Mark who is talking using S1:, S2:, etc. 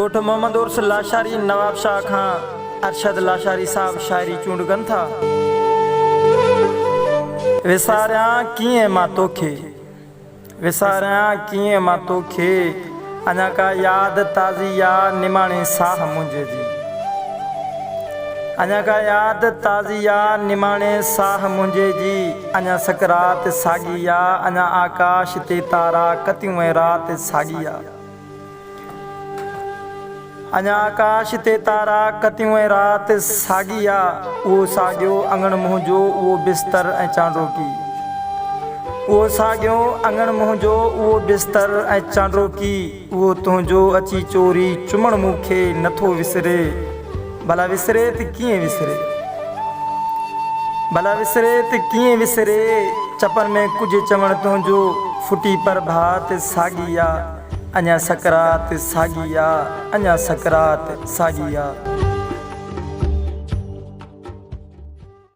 S1: ॻोठ मोहम्मद उर्स लाशारी नवाब शाह खां अरशद लाशारी साहब शायरी चूंडगन था। विसारियां कीअं मां तोखे, विसारियां कीअं मां तोखे, अञा का याद ताज़ी या निमाणे साह मुंहिंजे जी, अञा का याद ताज़ी या निमाणे साह मुंहिंजे जी, अञा सकरात साॻी या, अञा आकाश ते तारा कतियूं ऐं राति साॻी या, अञा आकाश ते तारा कतियूं ऐं राति साॻी या, उहो साॻियो अङण मुंहिंजो उहो बिस्तर ऐं चांडोकी, उहो साॻियो अङण मुंहिंजो उहो बिस्तर ऐं चांडोकी, उहो तुंहिंजो अची चोरी चुमण मूंखे नथो विसरे, भला विसरे त कीअं विसरे, भला विसरे त कीअं विसरे, चपन में कुझु चवण तुंहिंजो फुटी पर भात साॻी या, अञा सकरात साॻी या, अञा सकरात साॻी या।